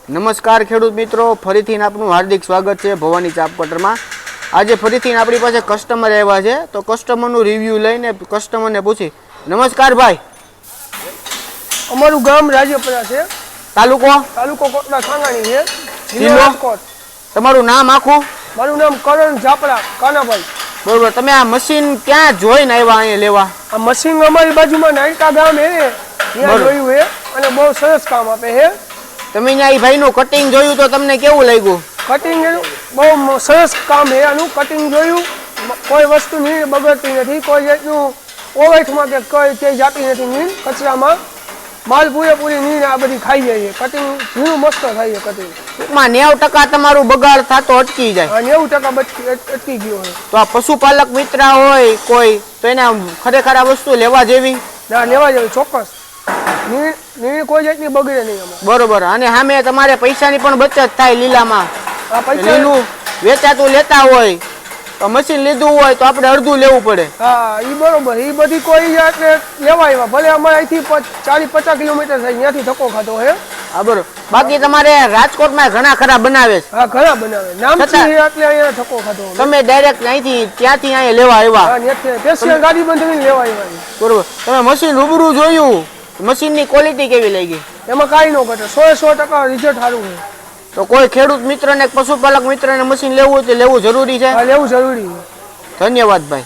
નમસ્કાર ખેડૂત મિત્રો, ફરીથી આપનું હાર્દિક સ્વાગત છે ભવાની ચાપ કટરમાં। આજે ફરીથી આપણી પાસે કસ્ટમર આવ્યા છે, તો કસ્ટમરનું રિવ્યુ લઈને કસ્ટમરને પૂછી। નમસ્કાર ભાઈ, અમારું ગામ રાજપરા છે, તાલુકો કોટડા ખાંગાણી છે, જિલ્લો રાજકોટ। તમારું નામ આખું? મારું નામ કરણ ઝાપડા કાનાભાઈ। બરોબર, તમે આ મશીન ક્યાં જોઈને આવ્યા અહીંયા લેવા? આ મશીન અમારી બાજુમાં નાયકા ગામ છે, ત્યાં જોયું છે અને બહુ સરસ કામ આપે છે। તમે અહીંયા એ ભાઈનું કટિંગ જોયું તો તમને કેવું લાગ્યું? કટિંગ બહુ સરસ કામ છે આનું, કટિંગ જોયું, કોઈ વસ્તુ નીર બગડતી નથી, કોઈ જાતનું ઓવેઠમાં કે કોઈ તે જાતી નથી નીર, કચરામાં માલ પૂરેપૂરી નીર આ બધી ખાઈ જાય છે, કટિંગ ઘણું મસ્ત થાય છે કટિંગ। ટૂંકમાં 90% તમારું બગાડ થતો અટકી જાય। 90% અટકી ગયો છે। તો આ પશુપાલક મિત્ર હોય કોઈ, તો એને ખરેખર આ વસ્તુ લેવા જેવી? ના, લેવા જેવી ચોક્કસ, નીર કોઈ જાતની બગડે નહીં આમાં। બરોબર, અને સામે તમારે પૈસાની પણ બચત થાય લીલામાં। આ પૈસા લીલું વેચાતું લેતા હોય તો મશીન લીધું હોય તો આપણે અડધું લેવું પડે। હા, એ બરોબર, એ બધી કોઈ જાતને લેવા આવ્યા, ભલે અમારે અહીંથી 40-50 કિલોમીટર થાય, ત્યાંથી ધક્કો ખાતો હે। હા બરોબર, બાકી તમારે રાજકોટમાં ઘણા ખરા બનાવે છે? હા, ઘણા બનાવે, નામથી એટલે અહીંયા ધક્કો ખાતો। તમે ડાયરેક્ટ અહીંથી ત્યાંથી અહીંયા લેવા આવ્યા? હા, ત્યાંથી સ્પેશિયલ ગાડી બંધાવીને લેવા આવ્યા। બરોબર, તમે મશીન રૂબરૂ જોયું, મશીનની ક્વોલિટી કેવી લાગી? એમાં કાંઈ ન ઘટે, 100% રિઝલ્ટ સારું છે। તો કોઈ ખેડૂત મિત્રને પશુપાલક મિત્રને મશીન લેવું હોય તો લેવું જરૂરી છે? હા, લેવું જરૂરી છે। ધન્યવાદ ભાઈ।